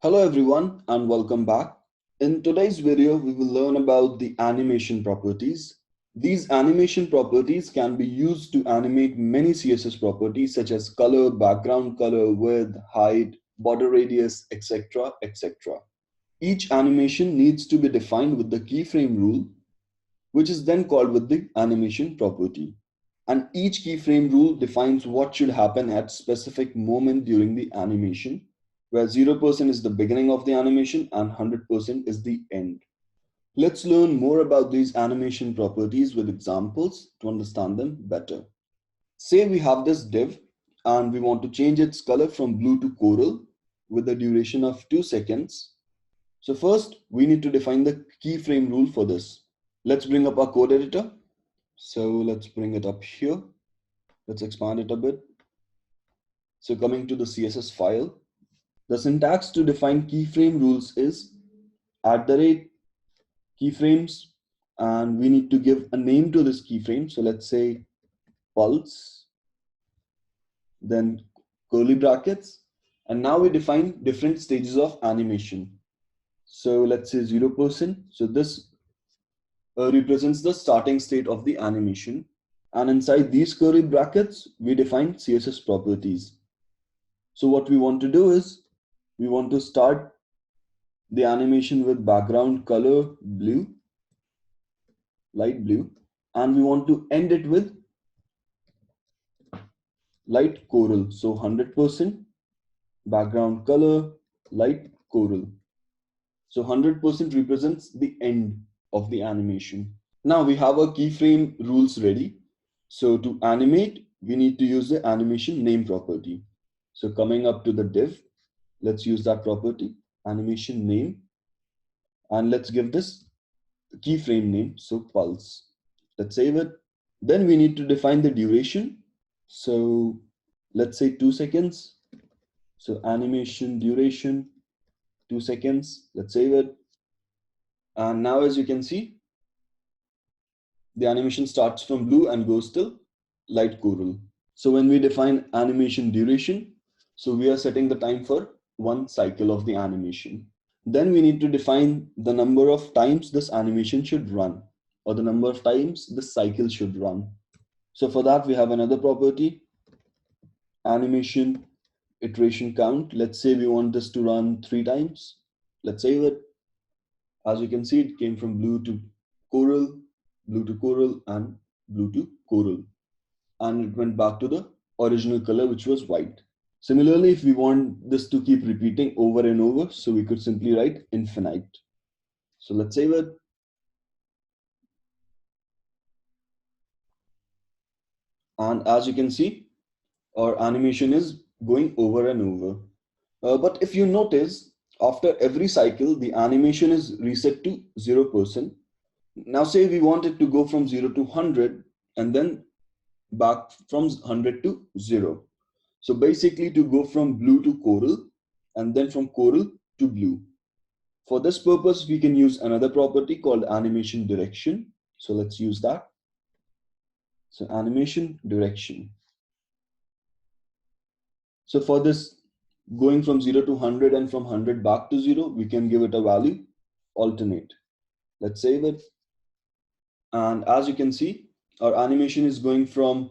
Hello everyone and welcome back. In today's video, we will learn about the animation properties. These animation properties can be used to animate many CSS properties such as color, background color, width, height, border radius, etc. etc. Each animation needs to be defined with the keyframe rule, which is then called with the animation property. And each keyframe rule defines what should happen at specific moment during the animation, where 0% is the beginning of the animation and 100% is the end. Let's learn more about these animation properties with examples to understand them better. Say we have this div and we want to change its color from blue to coral with a duration of 2 seconds. So first we need to define the keyframe rule for this. Let's bring up our code editor. So let's bring it up here. Let's expand it a bit. So coming to the CSS file, the syntax to define keyframe rules is @keyframes, and we need to give a name to this keyframe. So let's say pulse, then curly brackets, and now we define different stages of animation. So let's say 0%. So this represents the starting state of the animation. And inside these curly brackets, we define CSS properties. So what we want to do is we want to start the animation with background color blue, light blue, and we want to end it with light coral. So 100% background color, light coral. So 100% represents the end of the animation. Now we have our keyframe rules ready. So to animate, we need to use the animation name property. So coming up to the div, let's use that property, animation name, and let's give this keyframe name, so pulse. Let's save it. Then we need to define the duration. So let's say 2 seconds. So animation duration, 2 seconds. Let's save it. And now as you can see, the animation starts from blue and goes till light coral. So when we define animation duration, so we are setting the time for one cycle of the animation. Then we need to define the number of times this animation should run, or the number of times this cycle should run. So for that, we have another property, animation iteration count. Let's say we want this to run 3 times. Let's save it. As you can see, it came from blue to coral, and blue to coral. And it went back to the original color, which was white. Similarly, if we want this to keep repeating over and over, so we could simply write infinite. So let's save it. And as you can see, our animation is going over and over. But if you notice, after every cycle, the animation is reset to 0%. Now say we want it to go from 0 to 100 and then back from 100 to 0. So basically to go from blue to coral and then from coral to blue. For this purpose, we can use another property called animation direction. So let's use that. So animation direction. So for this, going from 0 to 100 and from 100 back to 0, we can give it a value alternate. Let's save it. And as you can see, our animation is going from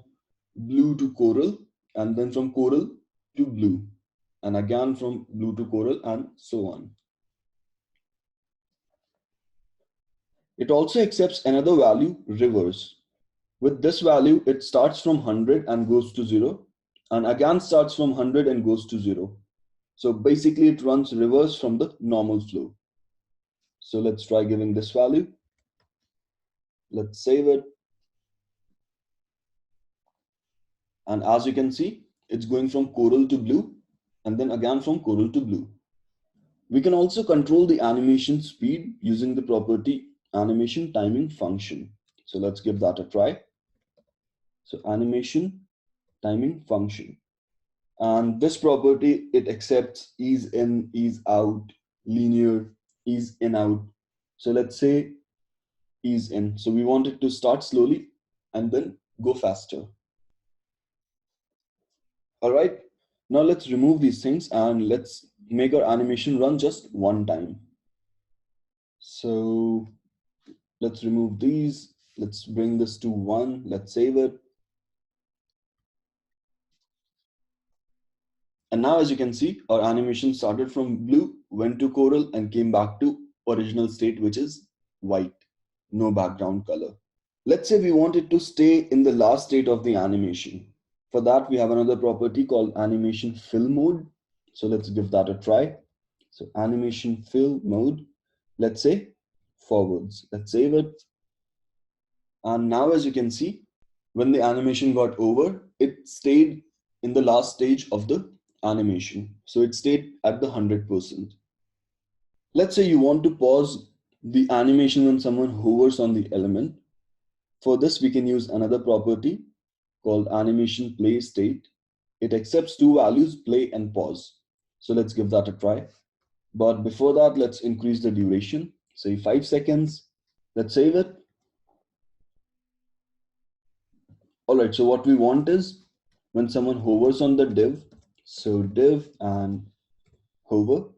blue to coral and then from coral to blue and again from blue to coral and so on. It also accepts another value, reverse. With this value, it starts from 100 and goes to 0 and again starts from 100 and goes to 0. So basically it runs reverse from the normal flow. So let's try giving this value. Let's save it. And as you can see, it's going from coral to blue and then again from coral to blue. We can also control the animation speed using the property animation timing function. So let's give that a try. So animation timing function. And this property, it accepts ease in, ease out, linear, ease in, out. So let's say ease in. So we want it to start slowly and then go faster. All right. Now let's remove these things and let's make our animation run just one time. So let's remove these. Let's bring this to 1. Let's save it. And now, as you can see, our animation started from blue, went to coral, and came back to original state, which is white, no background color. Let's say we want it to stay in the last state of the animation. For that, we have another property called animation fill mode. So let's give that a try. So animation fill mode, let's say forwards. Let's save it. And now, as you can see, when the animation got over, it stayed in the last stage of the animation. So it stayed at the 100%. Let's say you want to pause the animation when someone hovers on the element. For this, we can use another property called animation play state. It accepts two values, play and pause. So let's give that a try. But before that, let's increase the duration, say 5 seconds. Let's save it. All right, so what we want is when someone hovers on the div, so div and hover.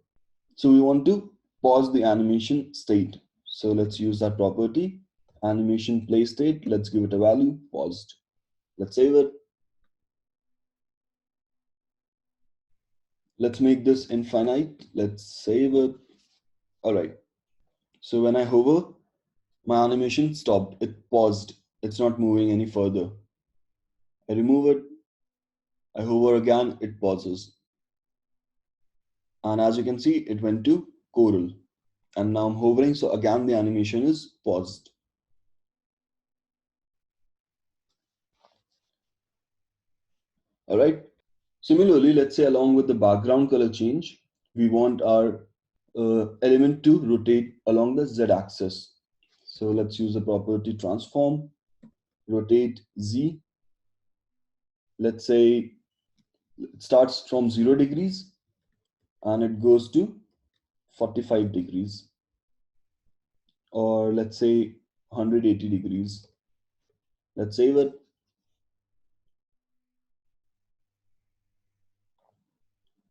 So we want to pause the animation state. So let's use that property, animation play state. Let's give it a value, paused. Let's save it. Let's make this infinite. Let's save it. All right. So when I hover, my animation stopped. It paused. It's not moving any further. I remove it. I hover again, it pauses. And as you can see, it went to coral. And now I'm hovering, so again the animation is paused. All right. Similarly, let's say along with the background color change, we want our element to rotate along the z-axis. So let's use the property transform, rotate z. Let's say it starts from 0 degrees and it goes to 45 degrees. Or let's say 180 degrees. Let's save it.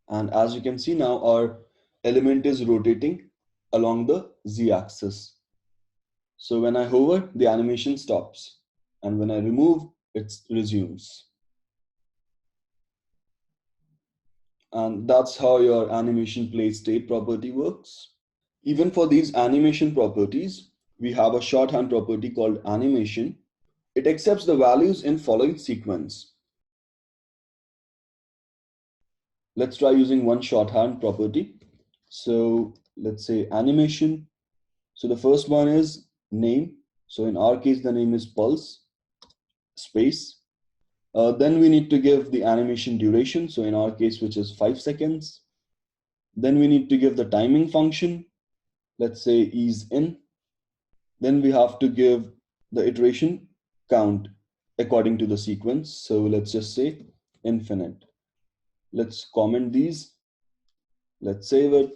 And as you can see now, our element is rotating along the z-axis. So when I hover, the animation stops. And when I remove, it resumes. And that's how your animation play state property works. Even for these animation properties, we have a shorthand property called animation. It accepts the values in following sequence. Let's try using one shorthand property. So let's say animation. So the first one is name. So in our case, the name is pulse, space. Then we need to give the animation duration. So in our case, which is 5 seconds. Then we need to give the timing function. Let's say ease in. Then we have to give the iteration count according to the sequence. So let's just say infinite. Let's comment these. Let's save it.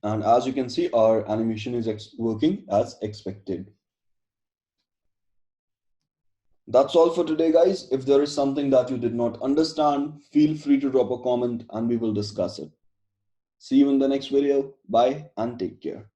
And as you can see, our animation is working as expected. That's all for today, guys. If there is something that you did not understand, feel free to drop a comment and we will discuss it. See you in the next video. Bye and take care.